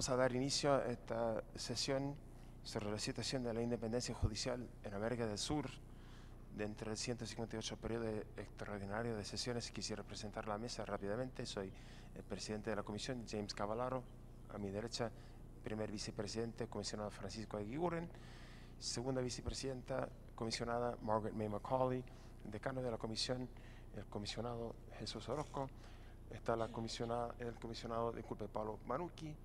Vamos a dar inicio a esta sesión sobre la situación de la independencia judicial en América del Sur. Dentro del 158 periodo extraordinario de sesiones, quisiera presentar la mesa rápidamente. Soy el presidente de la comisión, James Cavallaro. A mi derecha, primer vicepresidente, comisionado Francisco Aguiguren. Segunda vicepresidenta, comisionada Margaret May Macaulay. Decano de la comisión, el comisionado Jesús Orozco. Está el comisionado, disculpe, Pablo Manucchi.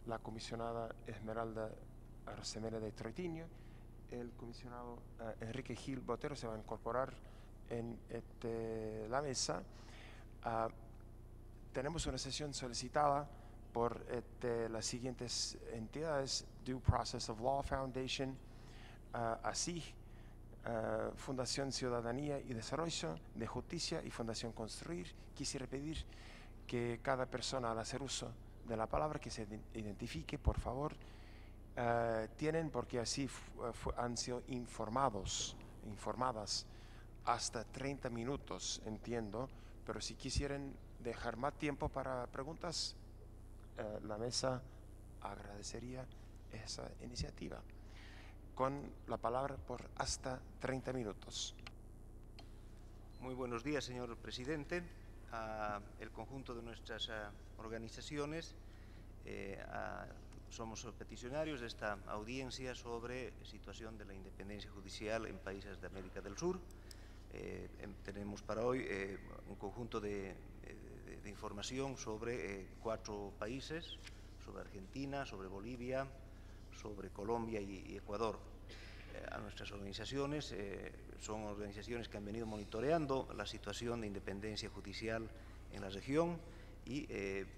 La comisionada Esmeralda Arcemera de Troitiño. El comisionado Enrique Gil Botero se va a incorporar en la mesa. Tenemos una sesión solicitada por las siguientes entidades: Due Process of Law Foundation, ASIG, Fundación Ciudadanía y Desarrollo de Justicia y Fundación Construir. Quisiera pedir que cada persona, al hacer uso de la palabra, que se identifique, por favor. Tienen, porque así han sido informadas hasta 30 minutos, entiendo, pero si quisieran dejar más tiempo para preguntas, la mesa agradecería esa iniciativa. Con la palabra por hasta 30 minutos. Muy buenos días, señor presidente, a el conjunto de nuestras organizaciones. Somos peticionarios de esta audiencia sobre situación de la independencia judicial en países de América del Sur. Tenemos para hoy un conjunto de información sobre 4 países, sobre Argentina, sobre Bolivia, sobre Colombia y Ecuador. A nuestras organizaciones son organizaciones que han venido monitoreando la situación de independencia judicial en la región y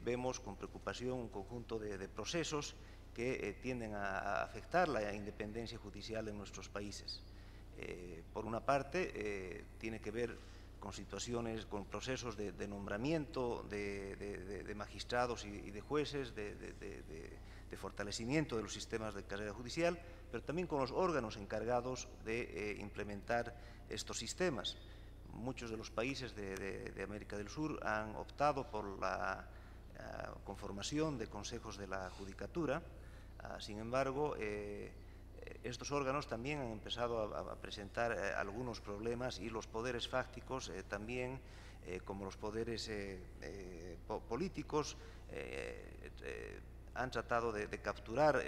vemos con preocupación un conjunto de procesos que tienden a afectar la independencia judicial en nuestros países. Por una parte, tiene que ver con situaciones, con procesos de nombramiento de magistrados y de jueces, de fortalecimiento de los sistemas de carrera judicial, pero también con los órganos encargados de implementar estos sistemas. Muchos de los países de América del Sur han optado por la conformación de consejos de la judicatura. Sin embargo, estos órganos también han empezado a presentar algunos problemas y los poderes fácticos también, como los poderes políticos, han tratado de capturar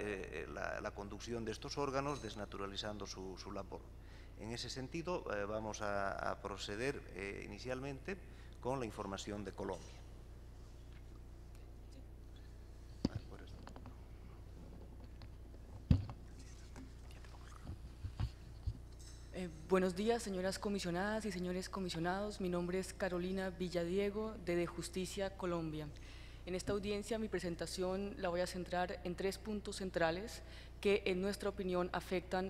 la conducción de estos órganos, desnaturalizando su labor. En ese sentido, vamos a proceder inicialmente con la información de Colombia. Buenos días, señoras comisionadas y señores comisionados. Mi nombre es Carolina Villadiego, de Justicia, Colombia. En esta audiencia, mi presentación la voy a centrar en 3 puntos centrales que, en nuestra opinión,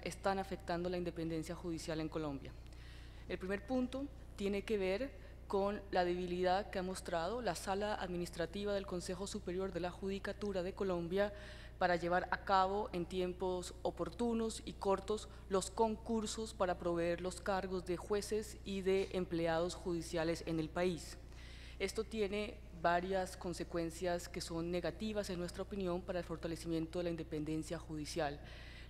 están afectando la independencia judicial en Colombia. El primer punto tiene que ver con la debilidad que ha mostrado la Sala Administrativa del Consejo Superior de la Judicatura de Colombia para llevar a cabo en tiempos oportunos y cortos los concursos para proveer los cargos de jueces y de empleados judiciales en el país. Esto tiene varias consecuencias que son negativas, en nuestra opinión, para el fortalecimiento de la independencia judicial.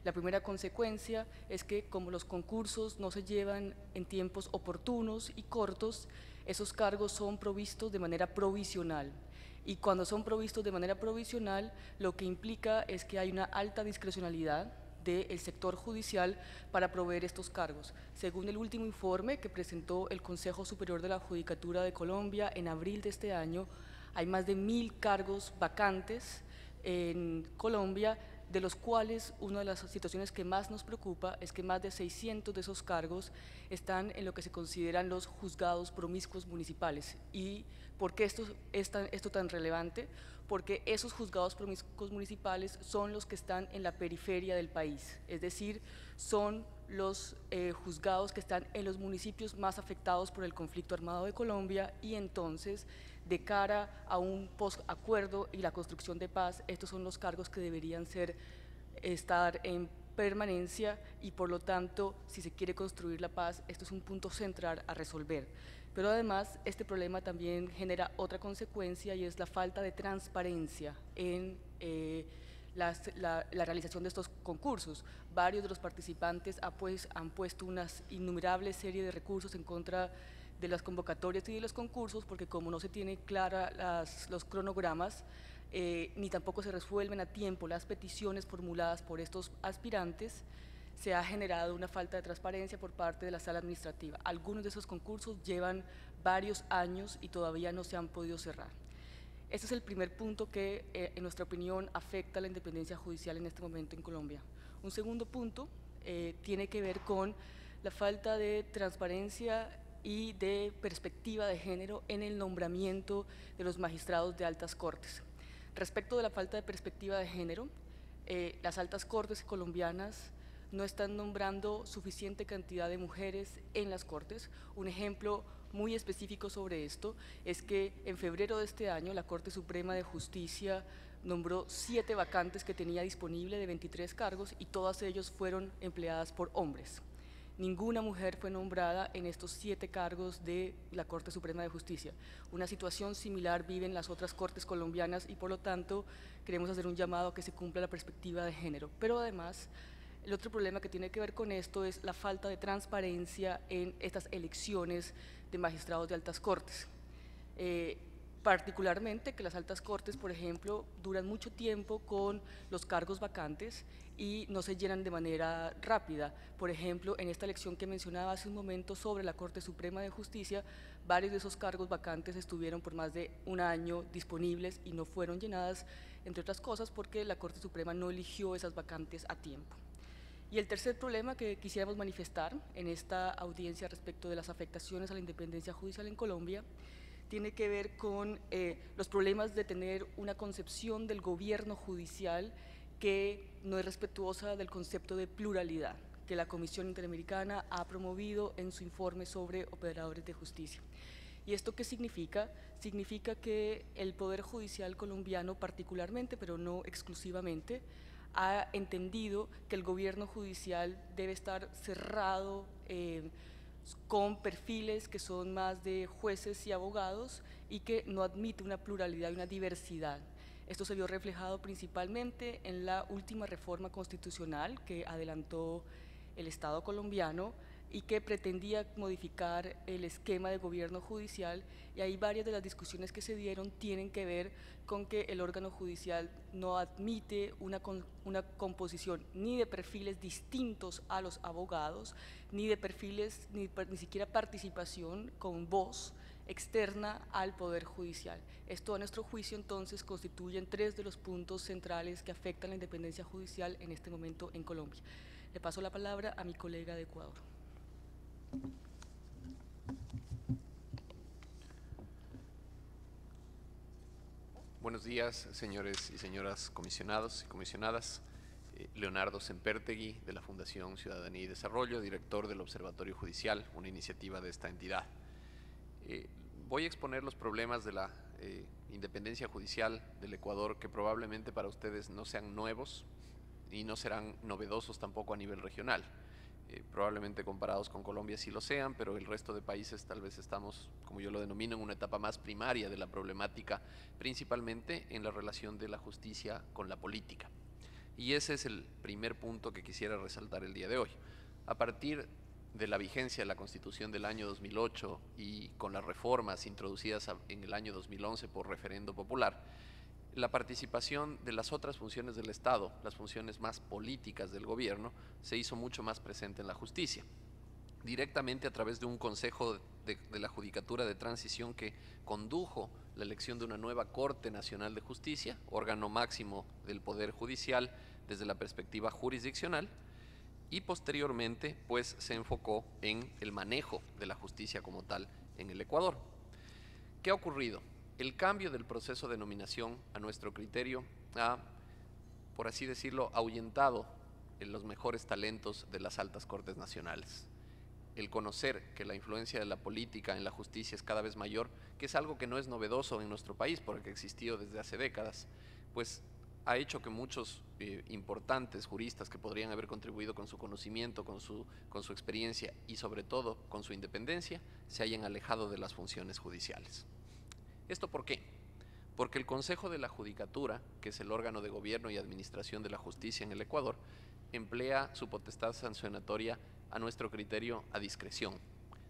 La primera consecuencia es que, como los concursos no se llevan en tiempos oportunos y cortos, esos cargos son provistos de manera provisional. Y cuando son provistos de manera provisional, lo que implica es que hay una alta discrecionalidad del sector judicial para proveer estos cargos. Según el último informe que presentó el Consejo Superior de la Judicatura de Colombia en abril de este año, hay más de 1000 cargos vacantes en Colombia, de los cuales una de las situaciones que más nos preocupa es que más de 600 de esos cargos están en lo que se consideran los juzgados promiscuos municipales. ¿Y por qué esto es tan relevante? Porque esos juzgados promiscuos municipales son los que están en la periferia del país, es decir, son los juzgados que están en los municipios más afectados por el conflicto armado de Colombia, y entonces, de cara a un posacuerdo y la construcción de paz, estos son los cargos que deberían estar en permanencia, y por lo tanto, si se quiere construir la paz, esto es un punto central a resolver. Pero además, este problema también genera otra consecuencia, y es la falta de transparencia en la realización de estos concursos. Varios de los participantes han puesto una innumerable serie de recursos en contra de las convocatorias y de los concursos, porque como no se tiene clara los cronogramas, ni tampoco se resuelven a tiempo las peticiones formuladas por estos aspirantes, se ha generado una falta de transparencia por parte de la sala administrativa. Algunos de esos concursos llevan varios años y todavía no se han podido cerrar. Este es el primer punto que, en nuestra opinión, afecta a la independencia judicial en este momento en Colombia. Un segundo punto tiene que ver con la falta de transparencia y de perspectiva de género en el nombramiento de los magistrados de altas cortes. Respecto de la falta de perspectiva de género, las altas cortes colombianas no están nombrando suficiente cantidad de mujeres en las cortes. Un ejemplo muy específico sobre esto es que en febrero de este año la Corte Suprema de Justicia nombró 7 vacantes que tenía disponible de 23 cargos y todas ellas fueron empleadas por hombres. Ninguna mujer fue nombrada en estos 7 cargos de la Corte Suprema de Justicia. Una situación similar viven las otras cortes colombianas y por lo tanto queremos hacer un llamado a que se cumpla la perspectiva de género. Pero además, el otro problema que tiene que ver con esto es la falta de transparencia en estas elecciones de magistrados de altas cortes. Particularmente que las altas cortes, por ejemplo, duran mucho tiempo con los cargos vacantes y no se llenan de manera rápida. Por ejemplo, en esta elección que mencionaba hace un momento sobre la Corte Suprema de Justicia, varios de esos cargos vacantes estuvieron por más de un año disponibles y no fueron llenadas, entre otras cosas, porque la Corte Suprema no eligió esas vacantes a tiempo. Y el tercer problema que quisiéramos manifestar en esta audiencia respecto de las afectaciones a la independencia judicial en Colombia tiene que ver con los problemas de tener una concepción del gobierno judicial que no es respetuosa del concepto de pluralidad que la Comisión Interamericana ha promovido en su informe sobre operadores de justicia. ¿Y esto qué significa? Significa que el Poder Judicial colombiano particularmente, pero no exclusivamente, ha entendido que el gobierno judicial debe estar cerrado con perfiles que son más de jueces y abogados y que no admite una pluralidad y una diversidad. Esto se vio reflejado principalmente en la última reforma constitucional que adelantó el Estado colombiano y que pretendía modificar el esquema de gobierno judicial, y ahí varias de las discusiones que se dieron tienen que ver con que el órgano judicial no admite una composición ni de perfiles distintos a los abogados, ni de perfiles, ni siquiera participación con voz externa al Poder Judicial. Esto, a nuestro juicio, entonces, constituyen 3 de los puntos centrales que afectan la independencia judicial en este momento en Colombia. Le paso la palabra a mi colega de Ecuador. Buenos días, señores y señoras comisionados y comisionadas. Leonardo Sempertegui, de la Fundación Ciudadanía y Desarrollo, director del Observatorio Judicial, una iniciativa de esta entidad. Voy a exponer los problemas de la independencia judicial del Ecuador, que probablemente para ustedes no sean nuevos y no serán novedosos tampoco a nivel regional. Probablemente comparados con Colombia sí lo sean, pero el resto de países tal vez estamos, como yo lo denomino, en una etapa más primaria de la problemática, principalmente en la relación de la justicia con la política. Y ese es el primer punto que quisiera resaltar el día de hoy. A partir de la vigencia de la Constitución del año 2008 y con las reformas introducidas en el año 2011 por referendo popular, la participación de las otras funciones del Estado, las funciones más políticas del gobierno, se hizo mucho más presente en la justicia, directamente a través de un Consejo de la Judicatura de Transición que condujo la elección de una nueva Corte Nacional de Justicia, órgano máximo del Poder Judicial desde la perspectiva jurisdiccional, y posteriormente pues se enfocó en el manejo de la justicia como tal en el Ecuador. ¿Qué ha ocurrido? El cambio del proceso de nominación, a nuestro criterio, ha, por así decirlo, ahuyentado los mejores talentos de las altas cortes nacionales. El conocer que la influencia de la política en la justicia es cada vez mayor, que es algo que no es novedoso en nuestro país porque ha existido desde hace décadas, pues ha hecho que muchos importantes juristas que podrían haber contribuido con su conocimiento, con su experiencia y sobre todo con su independencia, se hayan alejado de las funciones judiciales. ¿Esto por qué? porque el Consejo de la Judicatura, que es el órgano de gobierno y administración de la justicia en el Ecuador, emplea su potestad sancionatoria a nuestro criterio a discreción.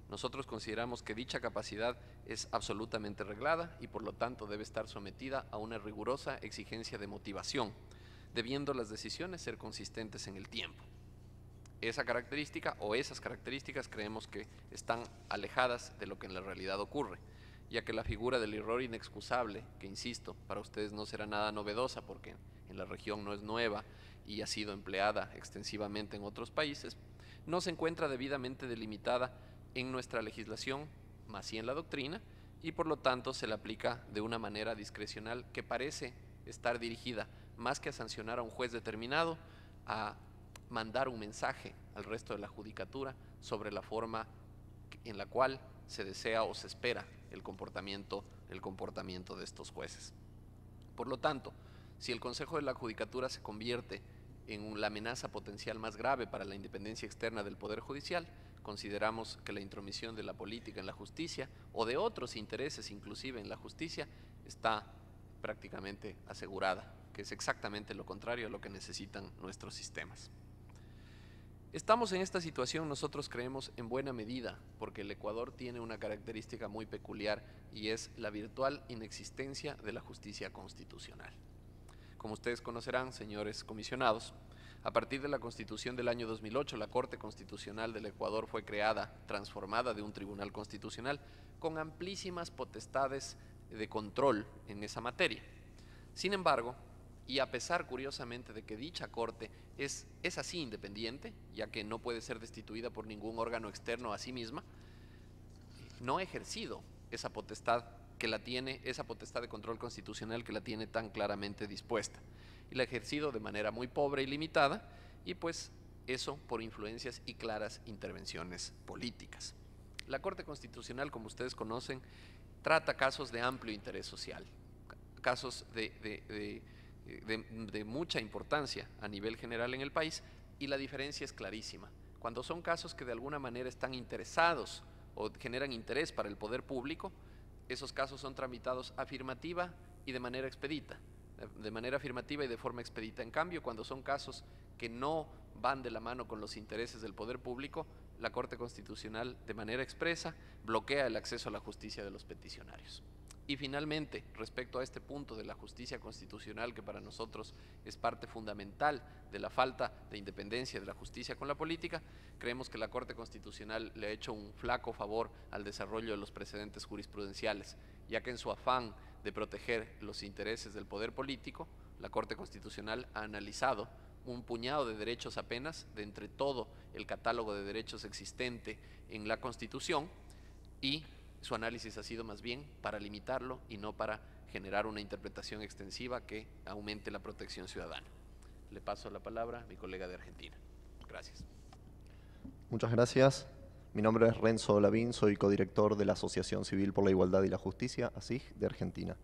Nosotros consideramos que dicha capacidad es absolutamente reglada y por lo tanto debe estar sometida a una rigurosa exigencia de motivación, debiendo las decisiones ser consistentes en el tiempo. Esa característica o esas características creemos que están alejadas de lo que en la realidad ocurre, ya que la figura del error inexcusable, que insisto, para ustedes no será nada novedosa porque en la región no es nueva y ha sido empleada extensivamente en otros países, no se encuentra debidamente delimitada en nuestra legislación, más sí en la doctrina, y por lo tanto se le aplica de una manera discrecional que parece estar dirigida, más que a sancionar a un juez determinado, a mandar un mensaje al resto de la judicatura sobre la forma en la cual se desea o se espera el comportamiento de estos jueces. Por lo tanto, si el Consejo de la Judicatura se convierte en la amenaza potencial más grave para la independencia externa del Poder Judicial, consideramos que la intromisión de la política en la justicia o de otros intereses inclusive en la justicia está prácticamente asegurada, que es exactamente lo contrario a lo que necesitan nuestros sistemas. Estamos en esta situación, nosotros creemos, en buena medida, porque el Ecuador tiene una característica muy peculiar y es la virtual inexistencia de la justicia constitucional. Como ustedes conocerán, señores comisionados, a partir de la Constitución del año 2008, la Corte Constitucional del Ecuador fue creada, transformada de un tribunal constitucional, con amplísimas potestades de control en esa materia. Sin embargo, y a pesar, curiosamente, de que dicha Corte es así independiente, ya que no puede ser destituida por ningún órgano externo a sí misma, no ha ejercido esa potestad que la tiene, esa potestad de control constitucional que la tiene tan claramente dispuesta. Y la ha ejercido de manera muy pobre y limitada, y pues eso por influencias y claras intervenciones políticas. La Corte Constitucional, como ustedes conocen, trata casos de amplio interés social, casos de mucha importancia a nivel general en el país, y la diferencia es clarísima. Cuando son casos que de alguna manera están interesados o generan interés para el poder público, esos casos son tramitados afirmativa y de manera expedita, de manera afirmativa y de forma expedita. En cambio, cuando son casos que no van de la mano con los intereses del poder público, la Corte Constitucional de manera expresa bloquea el acceso a la justicia de los peticionarios. Y finalmente, respecto a este punto de la justicia constitucional, que para nosotros es parte fundamental de la falta de independencia de la justicia con la política, creemos que la Corte Constitucional le ha hecho un flaco favor al desarrollo de los precedentes jurisprudenciales, ya que en su afán de proteger los intereses del poder político, la Corte Constitucional ha analizado un puñado de derechos apenas de entre todo el catálogo de derechos existente en la Constitución, y su análisis ha sido más bien para limitarlo y no para generar una interpretación extensiva que aumente la protección ciudadana. Le paso la palabra a mi colega de Argentina. Gracias. Muchas gracias. Mi nombre es Renzo Lavín, soy codirector de la Asociación Civil por la Igualdad y la Justicia, ACIJ, de Argentina.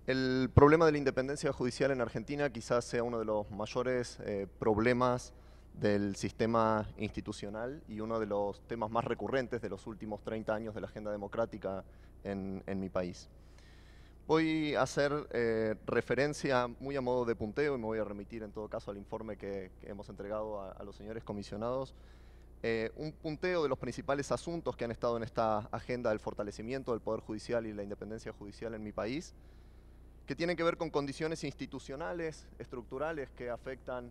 El problema de la independencia judicial en Argentina quizás sea uno de los mayores problemas del sistema institucional y uno de los temas más recurrentes de los últimos 30 años de la agenda democrática en mi país. Voy a hacer referencia muy a modo de punteo y me voy a remitir en todo caso al informe que hemos entregado a los señores comisionados. Un punteo de los principales asuntos que han estado en esta agenda del fortalecimiento del Poder Judicial y la independencia judicial en mi país, que tienen que ver con condiciones institucionales, estructurales que afectan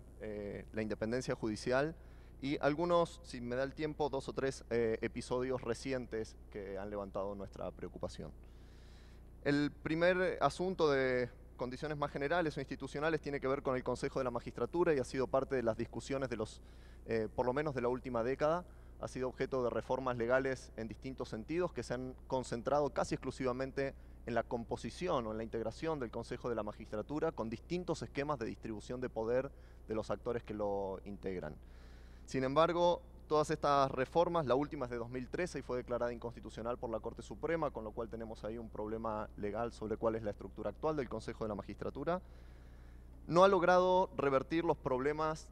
la independencia judicial y algunos, si me da el tiempo, 2 o 3 episodios recientes que han levantado nuestra preocupación. El primer asunto de condiciones más generales o institucionales tiene que ver con el Consejo de la Magistratura y ha sido parte de las discusiones de los, por lo menos de la última década. Ha sido objeto de reformas legales en distintos sentidos que se han concentrado casi exclusivamente en la composición o en la integración del Consejo de la Magistratura con distintos esquemas de distribución de poder de los actores que lo integran. Sin embargo, todas estas reformas, la última es de 2013 y fue declarada inconstitucional por la Corte Suprema, con lo cual tenemos ahí un problema legal sobre cuál es la estructura actual del Consejo de la Magistratura. No ha logrado revertir los problemas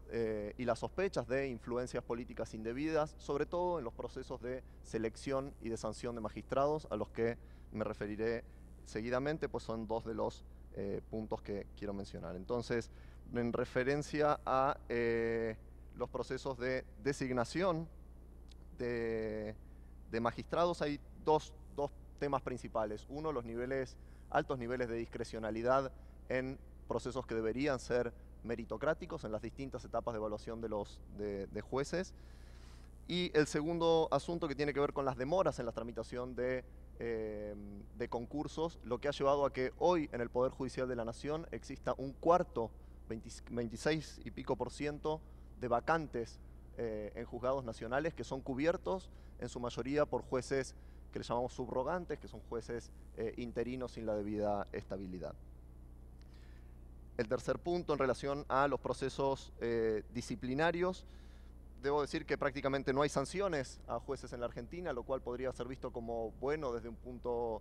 y las sospechas de influencias políticas indebidas, sobre todo en los procesos de selección y de sanción de magistrados, a los que me referiré seguidamente, pues son dos de los puntos que quiero mencionar. Entonces, en referencia a los procesos de designación de magistrados, hay dos temas principales. Uno, los altos niveles de discrecionalidad en procesos que deberían ser meritocráticos en las distintas etapas de evaluación de jueces. Y el segundo asunto, que tiene que ver con las demoras en la tramitación de concursos, lo que ha llevado a que hoy en el Poder Judicial de la Nación exista un cuarto, 26 y pico % de vacantes en juzgados nacionales que son cubiertos en su mayoría por jueces que le llamamos subrogantes, que son jueces interinos sin la debida estabilidad. El tercer punto, en relación a los procesos disciplinarios, debo decir que prácticamente no hay sanciones a jueces en la Argentina, lo cual podría ser visto como bueno desde un punto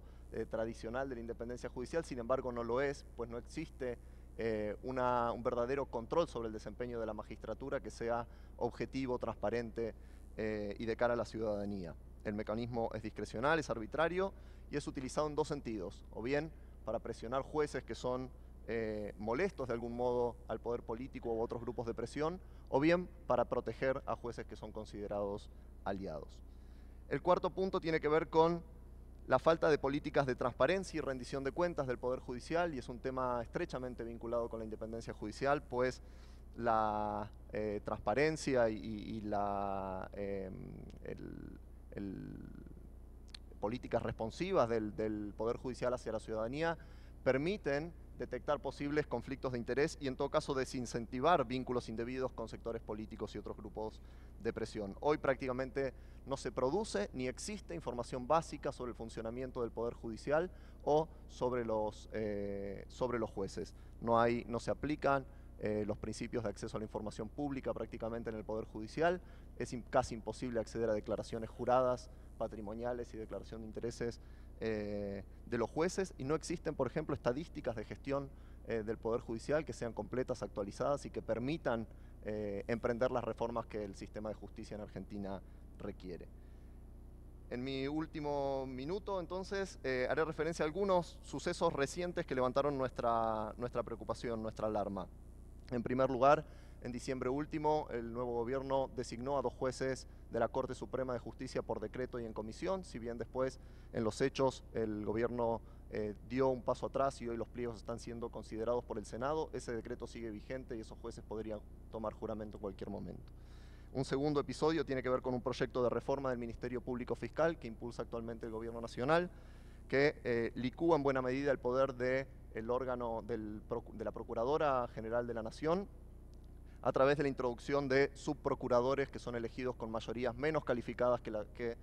tradicional de la independencia judicial. Sin embargo, no lo es, pues no existe un verdadero control sobre el desempeño de la magistratura que sea objetivo, transparente y de cara a la ciudadanía. El mecanismo es discrecional, es arbitrario y es utilizado en dos sentidos: o bien para presionar jueces que son molestos de algún modo al poder político u otros grupos de presión, o bien para proteger a jueces que son considerados aliados. El cuarto punto tiene que ver con la falta de políticas de transparencia y rendición de cuentas del Poder Judicial, y es un tema estrechamente vinculado con la independencia judicial, pues la transparencia y políticas responsivas del Poder Judicial hacia la ciudadanía permiten detectar posibles conflictos de interés y en todo caso desincentivar vínculos indebidos con sectores políticos y otros grupos de presión. Hoy prácticamente no se produce ni existe información básica sobre el funcionamiento del Poder Judicial o sobre los jueces. No se aplican los principios de acceso a la información pública prácticamente en el Poder Judicial. Es casi imposible acceder a declaraciones juradas, patrimoniales y declaración de intereses de los jueces, y no existen, por ejemplo, estadísticas de gestión del Poder Judicial que sean completas, actualizadas y que permitan emprender las reformas que el sistema de justicia en Argentina requiere. En mi último minuto, entonces, haré referencia a algunos sucesos recientes que levantaron nuestra preocupación, nuestra alarma. En primer lugar, en diciembre último, el nuevo gobierno designó a 2 jueces de la Corte Suprema de Justicia por decreto y en comisión, si bien después, en los hechos, el gobierno dio un paso atrás y hoy los pliegos están siendo considerados por el Senado. Ese decreto sigue vigente y esos jueces podrían tomar juramento en cualquier momento. Un segundo episodio tiene que ver con un proyecto de reforma del Ministerio Público Fiscal que impulsa actualmente el Gobierno Nacional, que licúa en buena medida el poder del órgano de la Procuradora General de la Nación, a través de la introducción de subprocuradores que son elegidos con mayorías menos calificadas que la que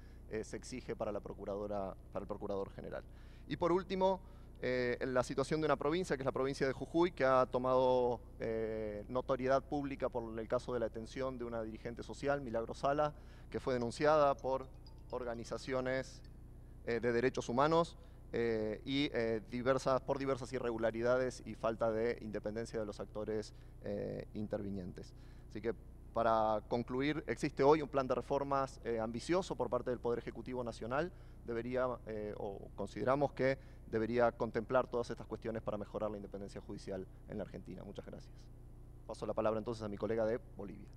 se exige para el Procurador General. Y por último, la situación de una provincia, que es la provincia de Jujuy, que ha tomado notoriedad pública por el caso de la detención de una dirigente social, Milagro Sala, que fue denunciada por organizaciones de derechos humanos y por diversas irregularidades y falta de independencia de los actores intervinientes. Así que, para concluir, existe hoy un plan de reformas ambicioso por parte del Poder Ejecutivo Nacional. Consideramos que debería contemplar todas estas cuestiones para mejorar la independencia judicial en la Argentina. Muchas gracias. Paso la palabra entonces a mi colega de Bolivia.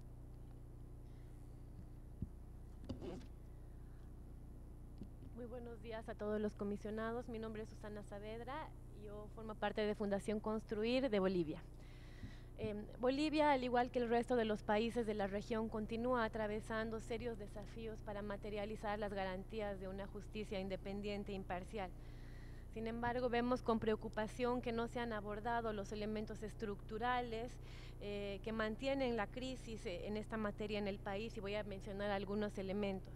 Muy buenos días a todos los comisionados. Mi nombre es Susana Saavedra y yo formo parte de Fundación Construir de Bolivia. Bolivia, al igual que el resto de los países de la región, continúa atravesando serios desafíos para materializar las garantías de una justicia independiente e imparcial. Sin embargo, vemos con preocupación que no se han abordado los elementos estructurales que mantienen la crisis en esta materia en el país, y voy a mencionar algunos elementos.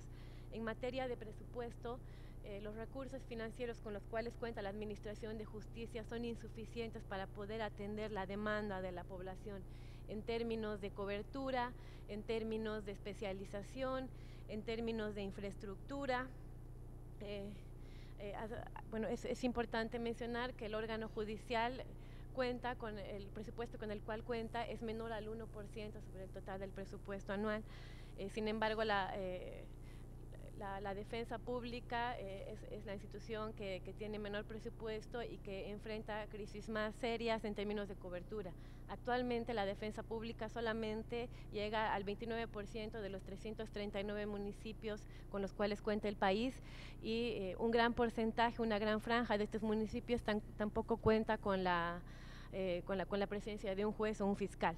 En materia de presupuesto, los recursos financieros con los cuales cuenta la Administración de Justicia son insuficientes para poder atender la demanda de la población en términos de cobertura, en términos de especialización, en términos de infraestructura. Bueno, es importante mencionar que el órgano judicial cuenta con el presupuesto con el cual cuenta es menor al 1% sobre el total del presupuesto anual. Sin embargo, La defensa pública es la institución que tiene menor presupuesto y que enfrenta crisis más serias en términos de cobertura. Actualmente la defensa pública solamente llega al 29% de los 339 municipios con los cuales cuenta el país, y un gran porcentaje, una gran franja de estos municipios tampoco cuenta con la presencia de un juez o un fiscal.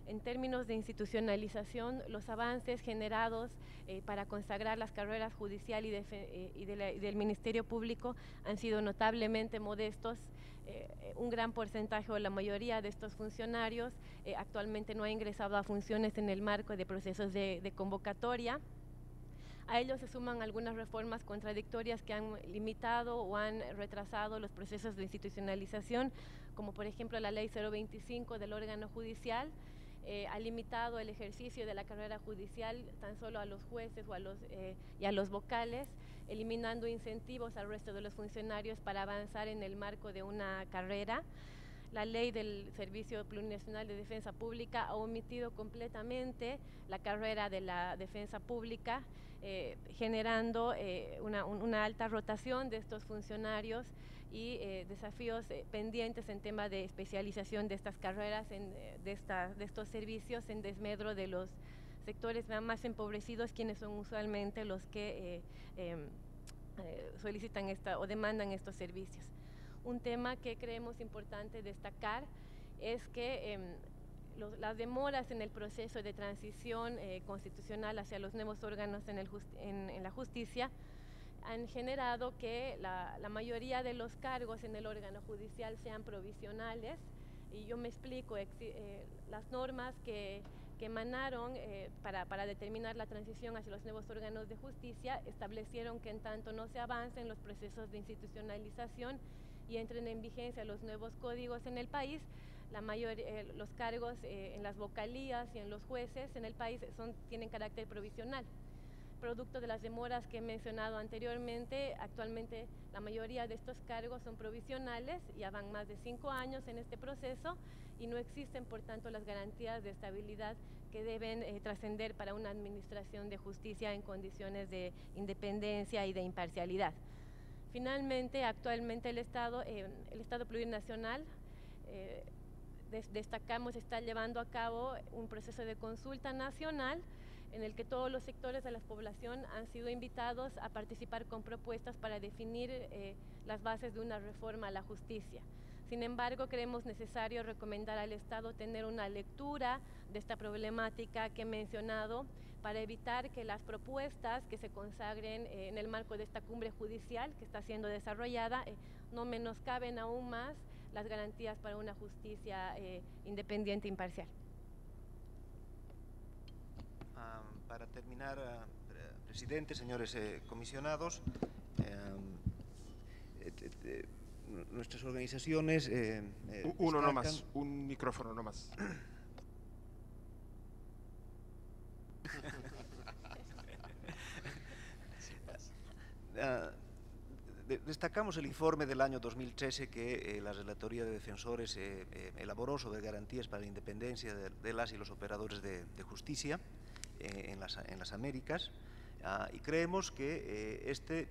En términos de institucionalización, los avances generados para consagrar las carreras judicial y del Ministerio Público han sido notablemente modestos. Un gran porcentaje o la mayoría de estos funcionarios actualmente no ha ingresado a funciones en el marco de procesos de convocatoria. A ellos se suman algunas reformas contradictorias que han limitado o han retrasado los procesos de institucionalización, como por ejemplo la Ley 025 del órgano judicial. Ha limitado el ejercicio de la carrera judicial tan solo a los jueces y a los vocales, eliminando incentivos al resto de los funcionarios para avanzar en el marco de una carrera. La ley del Servicio Plurinacional de Defensa Pública ha omitido completamente la carrera de la defensa pública, generando una alta rotación de estos funcionarios y desafíos pendientes en tema de especialización de estas carreras, de estos servicios, en desmedro de los sectores más empobrecidos, quienes son usualmente los que solicitan o demandan estos servicios. Un tema que creemos importante destacar es que las demoras en el proceso de transición constitucional hacia los nuevos órganos en la justicia han generado que la mayoría de los cargos en el órgano judicial sean provisionales. Y yo me explico, las normas que emanaron para determinar la transición hacia los nuevos órganos de justicia establecieron que en tanto no se avancen los procesos de institucionalización y entren en vigencia los nuevos códigos en el país, los cargos en las vocalías y en los jueces en el país tienen carácter provisional. Producto de las demoras que he mencionado anteriormente, actualmente la mayoría de estos cargos son provisionales, ya van más de 5 años en este proceso y no existen por tanto las garantías de estabilidad que deben trascender para una administración de justicia en condiciones de independencia y de imparcialidad. Finalmente, actualmente el Estado plurinacional, destacamos, está llevando a cabo un proceso de consulta nacional en el que todos los sectores de la población han sido invitados a participar con propuestas para definir las bases de una reforma a la justicia. Sin embargo, creemos necesario recomendar al Estado tener una lectura de esta problemática que he mencionado para evitar que las propuestas que se consagren en el marco de esta cumbre judicial que está siendo desarrollada no menoscaben aún más las garantías para una justicia independiente e imparcial. Para terminar, presidente, señores comisionados, nuestras organizaciones uno no más, un micrófono no más. Destacamos el informe del año 2013 que la Relatoría de Defensores elaboró sobre garantías para la independencia de las y los operadores de justicia en las Américas, y creemos que este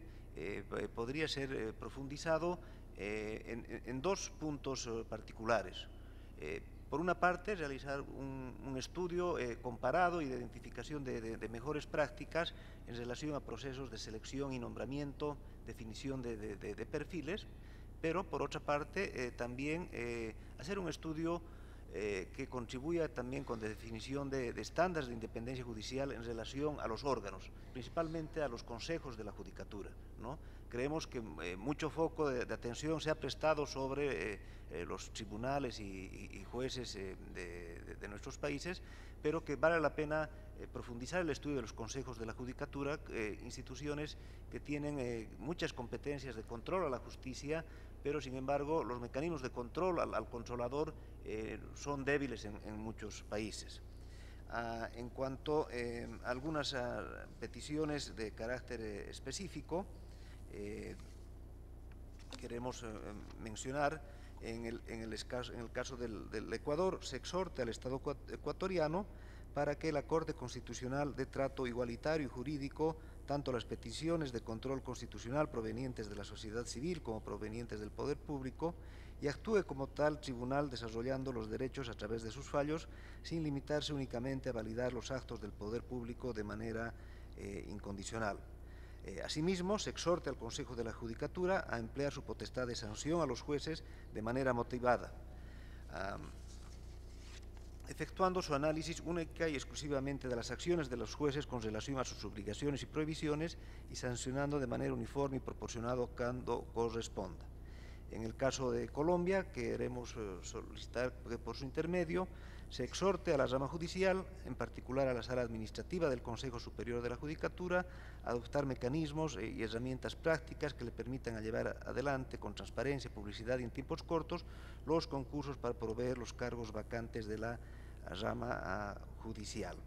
podría ser profundizado en 2 puntos particulares. Por una parte, realizar un estudio comparado y de identificación de mejores prácticas en relación a procesos de selección y nombramiento, definición de perfiles, pero por otra parte también hacer un estudio que contribuya también con la definición de estándares de independencia judicial en relación a los órganos, principalmente a los consejos de la judicatura, ¿no? Creemos que mucho foco de atención se ha prestado sobre los tribunales y jueces de nuestros países, pero que vale la pena profundizar el estudio de los consejos de la judicatura, instituciones que tienen muchas competencias de control a la justicia, pero sin embargo los mecanismos de control al controlador son débiles en muchos países. En cuanto a algunas peticiones de carácter específico, queremos mencionar en el caso del Ecuador, se exhorta al Estado ecuatoriano para que la Corte Constitucional dé trato igualitario y jurídico tanto las peticiones de control constitucional provenientes de la sociedad civil como provenientes del poder público, y actúe como tal tribunal desarrollando los derechos a través de sus fallos, sin limitarse únicamente a validar los actos del poder público de manera incondicional. Asimismo, se exhorta al Consejo de la Judicatura a emplear su potestad de sanción a los jueces de manera motivada, efectuando su análisis única y exclusivamente de las acciones de los jueces con relación a sus obligaciones y prohibiciones, y sancionando de manera uniforme y proporcionada cuando corresponda. En el caso de Colombia, queremos solicitar que por su intermedio se exhorte a la rama judicial, en particular a la Sala Administrativa del Consejo Superior de la Judicatura, a adoptar mecanismos y herramientas prácticas que le permitan llevar adelante con transparencia, publicidad y en tiempos cortos los concursos para proveer los cargos vacantes de la rama judicial.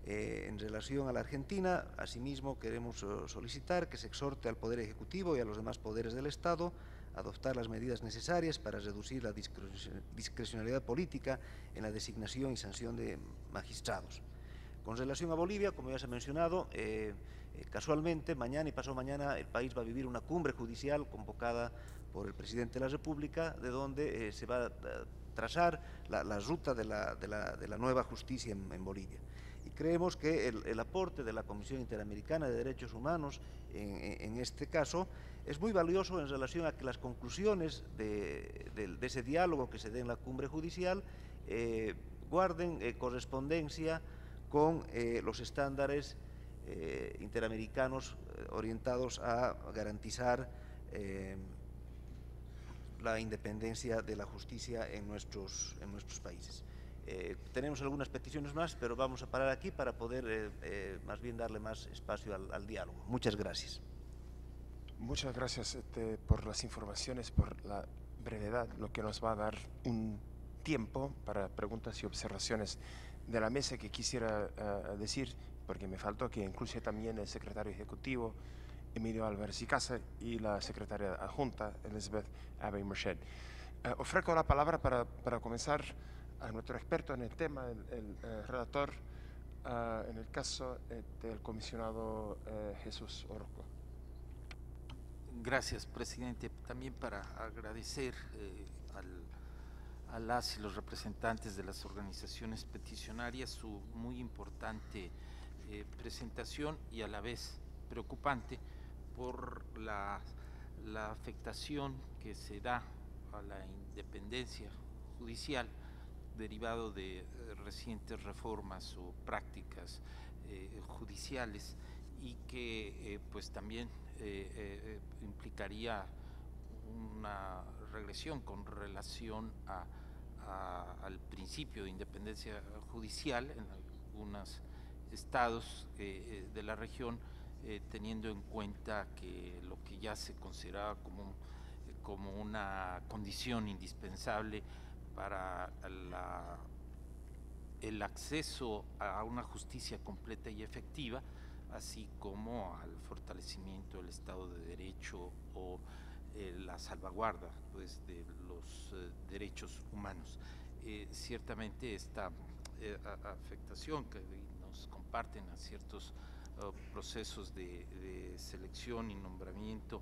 En relación a la Argentina, asimismo queremos solicitar que se exhorte al Poder Ejecutivo y a los demás poderes del Estado a adoptar las medidas necesarias para reducir la discrecionalidad política en la designación y sanción de magistrados. Con relación a Bolivia, como ya se ha mencionado, casualmente mañana y pasado mañana el país va a vivir una cumbre judicial convocada por el presidente de la República, de donde se va a trazar la ruta de la nueva justicia en Bolivia. Y creemos que el aporte de la Comisión Interamericana de Derechos Humanos en este caso es muy valioso en relación a que las conclusiones de ese diálogo que se dé en la cumbre judicial guarden correspondencia con los estándares interamericanos orientados a garantizar la independencia de la justicia en nuestros países. Tenemos algunas peticiones más, pero vamos a parar aquí para poder más bien darle más espacio al diálogo. Muchas gracias. Muchas gracias por las informaciones, por la brevedad, lo que nos va a dar un tiempo para preguntas y observaciones de la mesa que quisiera decir, porque me faltó que incluye también el secretario ejecutivo, Emilio Álvarez y Casa, y la secretaria adjunta, Elizabeth Abbey Merced. Ofrezco la palabra para comenzar a nuestro experto en el tema, el relator, en el caso del comisionado Jesús Orozco. Gracias, presidente. También para agradecer a las y los representantes de las organizaciones peticionarias su muy importante presentación, y a la vez preocupante por la afectación que se da a la independencia judicial derivado de recientes reformas o prácticas judiciales, y que pues también implicaría una regresión con relación al principio de independencia judicial en algunos estados de la región, teniendo en cuenta que lo que ya se consideraba como una condición indispensable para el acceso a una justicia completa y efectiva, así como al fortalecimiento del Estado de Derecho o la salvaguarda pues, de los derechos humanos. Ciertamente esta afectación que nos comparten a ciertos procesos de selección y nombramiento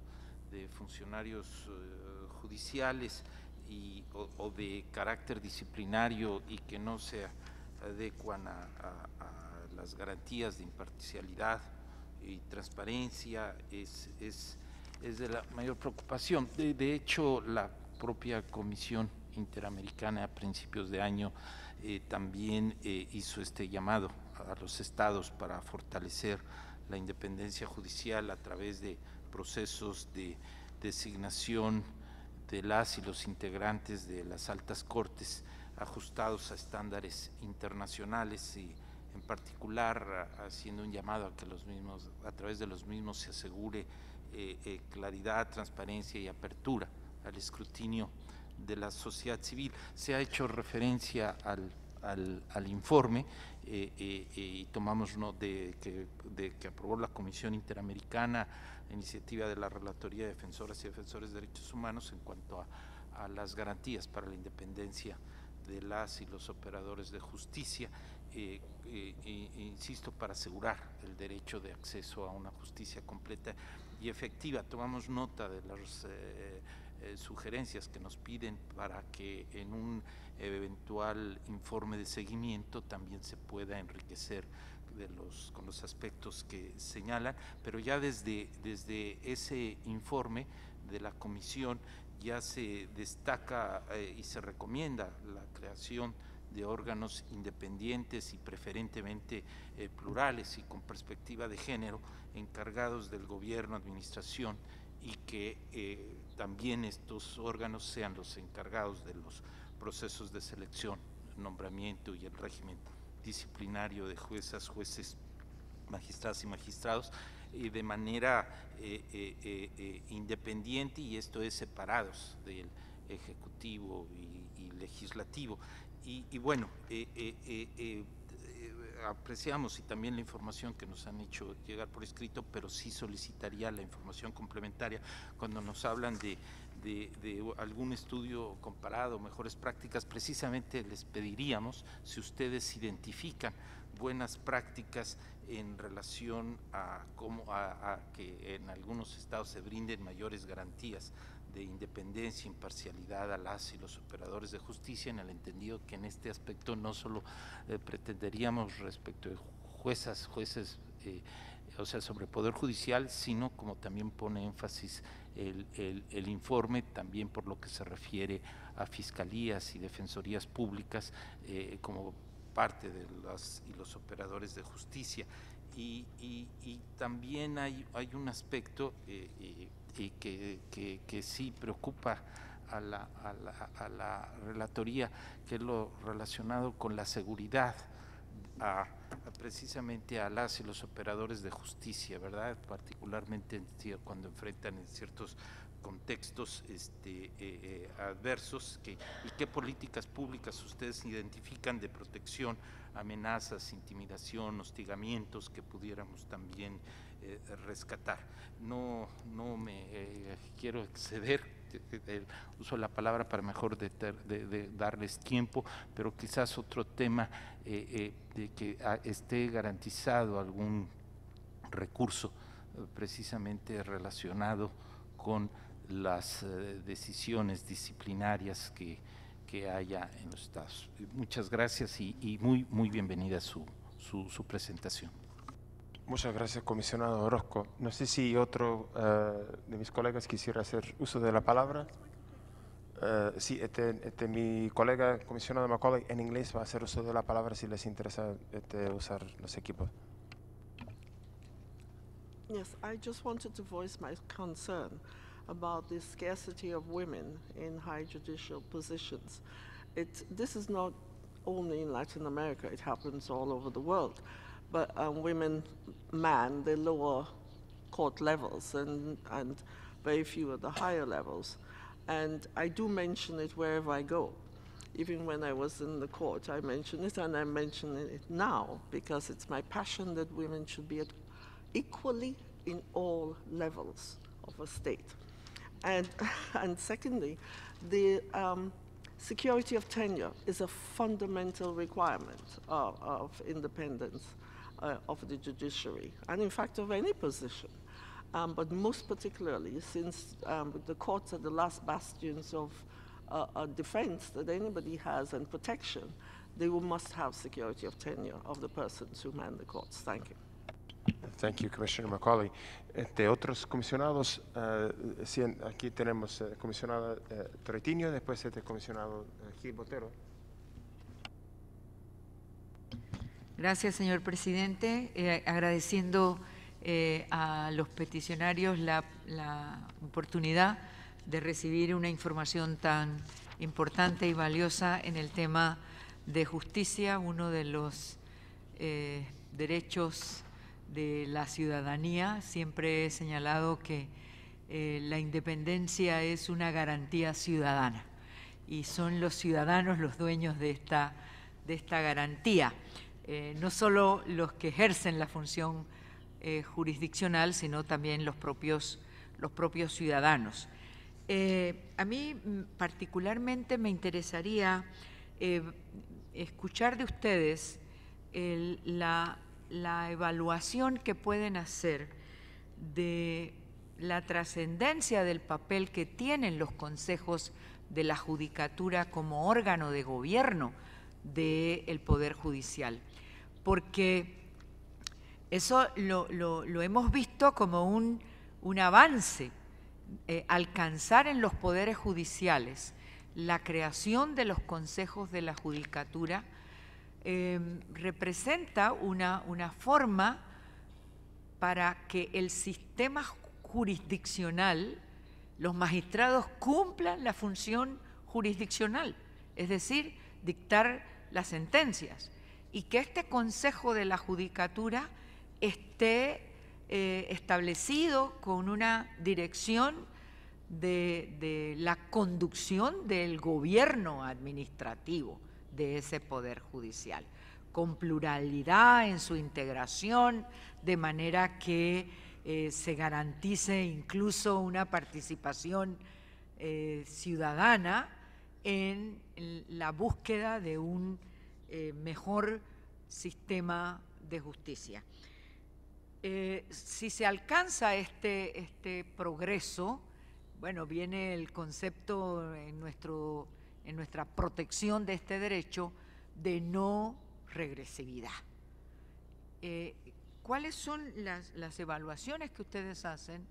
de funcionarios judiciales o de carácter disciplinario y que no se adecuan a las garantías de imparcialidad y transparencia es de la mayor preocupación. De hecho, la propia Comisión Interamericana a principios de año también hizo este llamado a los estados para fortalecer la independencia judicial a través de procesos de designación de las y los integrantes de las altas cortes ajustados a estándares internacionales, y en particular haciendo un llamado a que a través de los mismos se asegure claridad, transparencia y apertura al escrutinio de la sociedad civil. Se ha hecho referencia al informe y tomamos de que aprobó la Comisión Interamericana a iniciativa de la Relatoría de Defensoras y Defensores de Derechos Humanos en cuanto a las garantías para la independencia de las y los operadores de justicia, insisto, para asegurar el derecho de acceso a una justicia completa y efectiva. Tomamos nota de las sugerencias que nos piden para que en un eventual informe de seguimiento también se pueda enriquecer con los aspectos que señalan, pero ya desde ese informe de la comisión ya se destaca y se recomienda la creación de órganos independientes y preferentemente plurales y con perspectiva de género, encargados del gobierno, administración, y que también estos órganos sean los encargados de los procesos de selección, nombramiento y el régimen disciplinario de juezas, jueces, magistradas y magistrados, de manera independiente, y esto es separados del Ejecutivo y Legislativo. Y bueno, apreciamos y también la información que nos han hecho llegar por escrito, pero sí solicitaría la información complementaria cuando nos hablan de algún estudio comparado, mejores prácticas. Precisamente les pediríamos si ustedes identifican buenas prácticas en relación a que en algunos estados se brinden mayores garantías de independencia, imparcialidad a las y los operadores de justicia, en el entendido que en este aspecto no solo pretenderíamos respecto de jueces, o sea, sobre Poder Judicial, sino como también pone énfasis el informe, también por lo que se refiere a fiscalías y defensorías públicas como parte de los operadores de justicia. Y también hay un aspecto que sí preocupa a la relatoría, que es lo relacionado con la seguridad precisamente a las y los operadores de justicia, ¿verdad? Particularmente cuando enfrentan en ciertos contextos adversos, y qué políticas públicas ustedes identifican de protección, amenazas, intimidación, hostigamientos que pudiéramos también rescatar. No me quiero exceder, uso la palabra para mejor de darles tiempo, pero quizás otro tema de que esté garantizado algún recurso precisamente relacionado con las decisiones disciplinarias que haya en los estados. Muchas gracias y muy bienvenida su presentación. Muchas gracias, comisionado Orozco. No sé si otro de mis colegas quisiera hacer uso de la palabra. Sí, mi colega, comisionado Macaulay, en inglés va a hacer uso de la palabra si les interesa usar los equipos. Yes, I just wanted to voice my concern about the scarcity of women in high judicial positions. This is not only in Latin America, it happens all over the world. But women man the lower court levels and very few at the higher levels. And I do mention it wherever I go. Even when I was in the court, I mention it, and I'm mentioning it now because it's my passion that women should be equally in all levels of a state. And secondly, the security of tenure is a fundamental requirement of independence of the judiciary, and in fact of any position. But most particularly, since the courts are the last bastions of defense that anybody has and protection, they must have security of tenure of the persons who man the courts. Thank you. Thank you, Commissioner Macaulay. Otros comisionados, sí, aquí tenemos comisionado Troitiño, después comisionado Gil Botero. Gracias, señor presidente. Agradeciendo a los peticionarios la oportunidad de recibir una información tan importante y valiosa en el tema de justicia, uno de los derechos de la ciudadanía. Siempre he señalado que la independencia es una garantía ciudadana y son los ciudadanos los dueños de esta garantía. No solo los que ejercen la función jurisdiccional, sino también los propios ciudadanos. A mí particularmente me interesaría escuchar de ustedes la evaluación que pueden hacer de la trascendencia del papel que tienen los consejos de la judicatura como órgano de gobierno del Poder Judicial. Porque eso lo hemos visto como un avance, alcanzar en los poderes judiciales la creación de los consejos de la judicatura representa una forma para que el sistema jurisdiccional, los magistrados cumplan la función jurisdiccional, es decir, dictar las sentencias, y que este Consejo de la Judicatura esté establecido con una dirección de la conducción del gobierno administrativo de ese Poder Judicial, con pluralidad en su integración, de manera que se garantice incluso una participación ciudadana en la búsqueda de un mejor sistema de justicia. Si se alcanza este progreso, bueno, viene el concepto en nuestra protección de este derecho de no regresividad. ¿Cuáles son las evaluaciones que ustedes hacen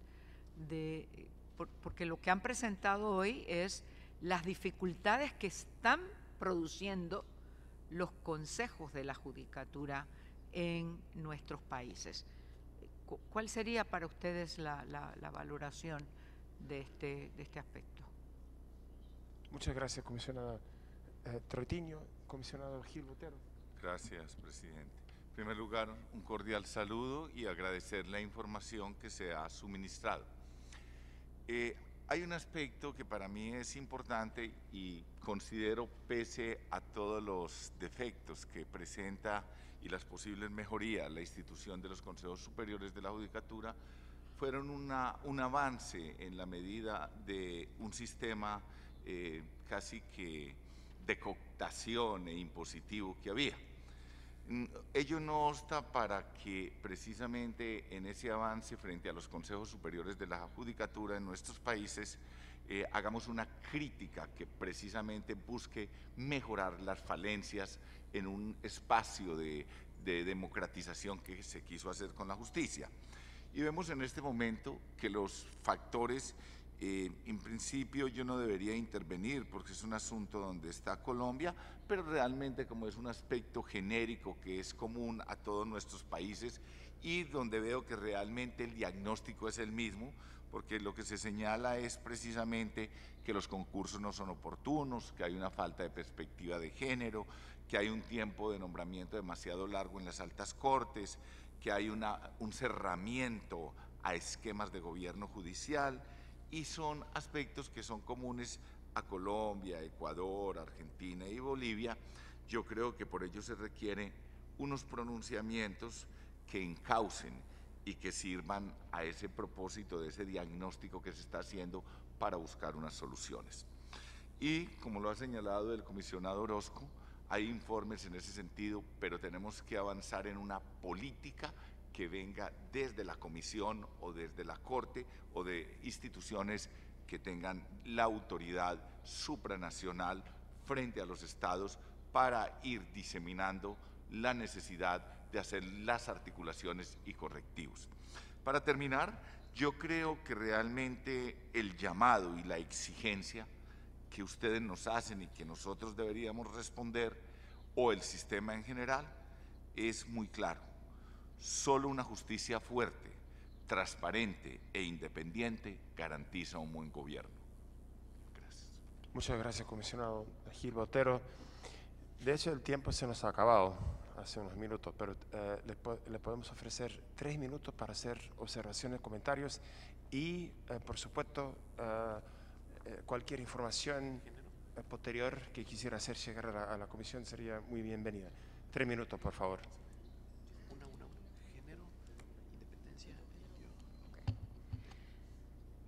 porque lo que han presentado hoy es las dificultades que están produciendo los consejos de la judicatura en nuestros países? ¿Cuál sería para ustedes la valoración de este aspecto? Muchas gracias, comisionada Troitiño. Comisionado Gil Botero. Gracias, presidente. En primer lugar, un cordial saludo y agradecer la información que se ha suministrado. Hay un aspecto que para mí es importante y considero, pese a todos los defectos que presenta y las posibles mejorías, la institución de los consejos superiores de la judicatura, fueron un avance en la medida de un sistema casi que de cooptación e impositivo que había. Ello no obsta para que precisamente en ese avance frente a los consejos superiores de la judicatura en nuestros países hagamos una crítica que precisamente busque mejorar las falencias en un espacio de democratización que se quiso hacer con la justicia. Y vemos en este momento que los factores, en principio yo no debería intervenir porque es un asunto donde está Colombia, pero realmente como es un aspecto genérico que es común a todos nuestros países y donde veo que realmente el diagnóstico es el mismo, porque lo que se señala es precisamente que los concursos no son oportunos, que hay una falta de perspectiva de género, que hay un tiempo de nombramiento demasiado largo en las altas cortes, que hay un cerramiento a esquemas de gobierno judicial, y son aspectos que son comunes a Colombia, Ecuador, Argentina y Bolivia. Yo creo que por ello se requieren unos pronunciamientos que encaucen y que sirvan a ese propósito de ese diagnóstico que se está haciendo para buscar unas soluciones. Y como lo ha señalado el comisionado Orozco, hay informes en ese sentido, pero tenemos que avanzar en una política que venga desde la comisión o desde la corte o de instituciones que tengan la autoridad supranacional frente a los estados para ir diseminando la necesidad de hacer las articulaciones y correctivos. Para terminar, yo creo que realmente el llamado y la exigencia que ustedes nos hacen y que nosotros deberíamos responder, o el sistema en general, es muy claro. Solo una justicia fuerte, transparente e independiente garantiza un buen gobierno. Gracias. Muchas gracias, comisionado Gil Botero. De hecho, el tiempo se nos ha acabado hace unos minutos, pero le podemos ofrecer 3 minutos para hacer observaciones, comentarios y, por supuesto, cualquier información posterior que quisiera hacer llegar a la comisión sería muy bienvenida. 3 minutos, por favor. Género, independencia.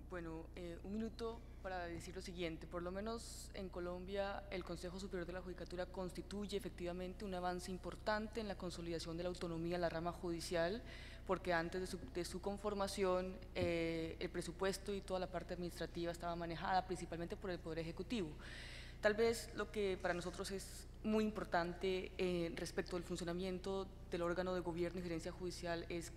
Bueno, un minuto para decir lo siguiente. Por lo menos en Colombia, el Consejo Superior de la Judicatura constituye efectivamente un avance importante en la consolidación de la autonomía de la rama judicial, porque antes de su conformación, el presupuesto y toda la parte administrativa estaba manejada principalmente por el Poder Ejecutivo. Tal vez lo que para nosotros es muy importante respecto al funcionamiento del órgano de gobierno y gerencia judicial es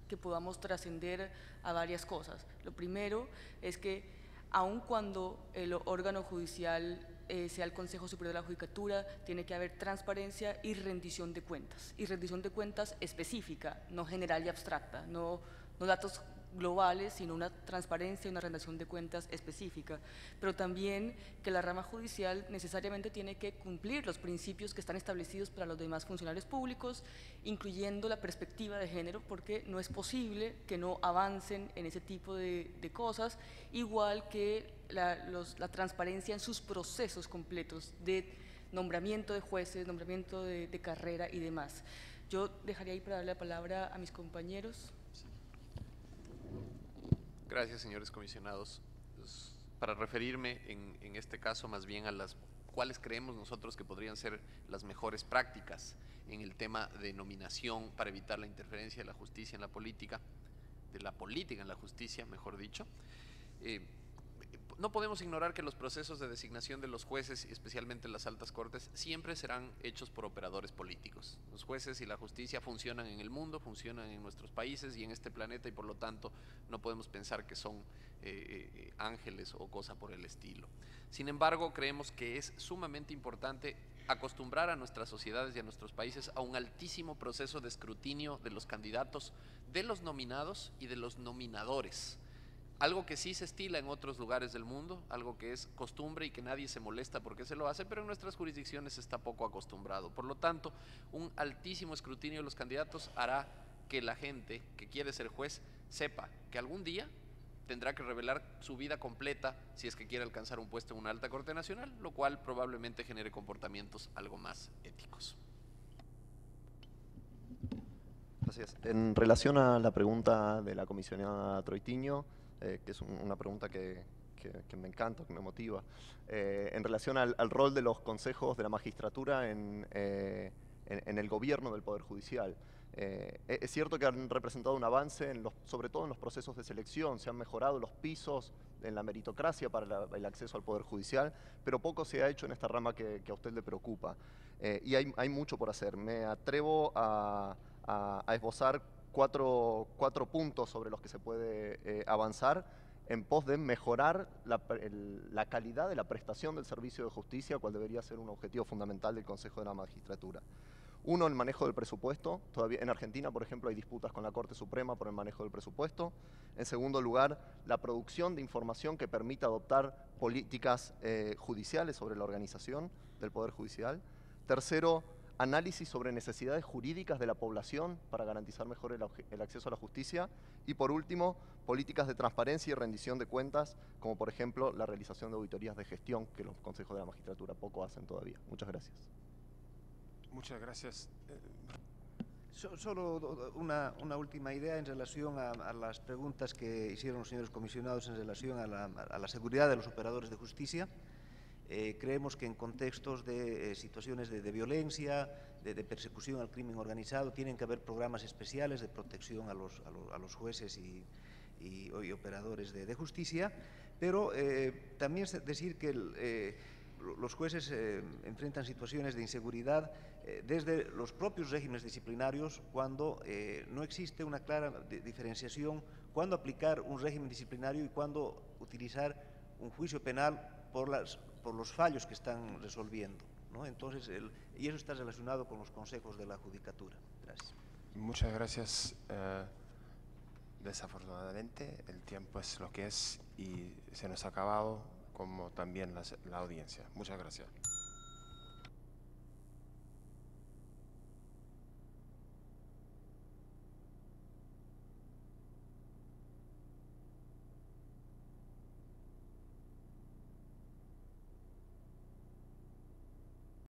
que podamos trascender a varias cosas. Lo primero es que aun cuando el órgano judicial sea el Consejo Superior de la Judicatura, tiene que haber transparencia y rendición de cuentas específica, no general y abstracta, no datos globales, sino una transparencia y una rendición de cuentas específica, pero también que la rama judicial necesariamente tiene que cumplir los principios que están establecidos para los demás funcionarios públicos, incluyendo la perspectiva de género, porque no es posible que no avancen en ese tipo de cosas, igual que la transparencia en sus procesos completos de nombramiento de jueces, nombramiento de carrera y demás. Yo dejaría ahí para darle la palabra a mis compañeros. Gracias, señores comisionados. Pues, para referirme en este caso más bien a las cuáles creemos nosotros que podrían ser las mejores prácticas en el tema de nominación para evitar la interferencia de la justicia en la política, de la política en la justicia, mejor dicho. No podemos ignorar que los procesos de designación de los jueces, y especialmente las altas cortes, siempre serán hechos por operadores políticos. Los jueces y la justicia funcionan en el mundo, funcionan en nuestros países y en este planeta, y por lo tanto no podemos pensar que son ángeles o cosa por el estilo. Sin embargo, creemos que es sumamente importante acostumbrar a nuestras sociedades y a nuestros países a un altísimo proceso de escrutinio de los candidatos, de los nominados y de los nominadores. Algo que sí se estila en otros lugares del mundo, algo que es costumbre y que nadie se molesta porque se lo hace, pero en nuestras jurisdicciones está poco acostumbrado. Por lo tanto, un altísimo escrutinio de los candidatos hará que la gente que quiere ser juez sepa que algún día tendrá que revelar su vida completa si es que quiere alcanzar un puesto en una alta corte nacional, lo cual probablemente genere comportamientos algo más éticos. Gracias. En relación a la pregunta de la comisionada Troitiño, que es una pregunta que me encanta, que me motiva, en relación al rol de los consejos de la magistratura en el gobierno del Poder Judicial. Es cierto que han representado un avance, sobre todo en los procesos de selección, se han mejorado los pisos en la meritocracia para el acceso al Poder Judicial, pero poco se ha hecho en esta rama que a usted le preocupa. Y hay mucho por hacer. Me atrevo a esbozar cuatro puntos sobre los que se puede avanzar en pos de mejorar la calidad de la prestación del servicio de justicia, cual debería ser un objetivo fundamental del Consejo de la Magistratura. Uno, el manejo del presupuesto. Todavía en Argentina, por ejemplo, hay disputas con la Corte Suprema por el manejo del presupuesto. En segundo lugar, la producción de información que permita adoptar políticas judiciales sobre la organización del Poder Judicial. Tercero, análisis sobre necesidades jurídicas de la población para garantizar mejor el acceso a la justicia. Y por último, políticas de transparencia y rendición de cuentas, como por ejemplo la realización de auditorías de gestión, que los consejos de la magistratura poco hacen todavía. Muchas gracias. Muchas gracias. Solo una última idea en relación a las preguntas que hicieron los señores comisionados en relación a la seguridad de los operadores de justicia. Creemos que en contextos de situaciones de violencia, de persecución al crimen organizado, tienen que haber programas especiales de protección a los jueces y operadores de justicia, pero también decir que los jueces enfrentan situaciones de inseguridad desde los propios regímenes disciplinarios cuando no existe una clara diferenciación cuándo aplicar un régimen disciplinario y cuándo utilizar un juicio penal por los fallos que están resolviendo, ¿no? Entonces, y eso está relacionado con los consejos de la judicatura. Gracias. Muchas gracias. Desafortunadamente, el tiempo es lo que es y se nos ha acabado, como también la audiencia. Muchas gracias.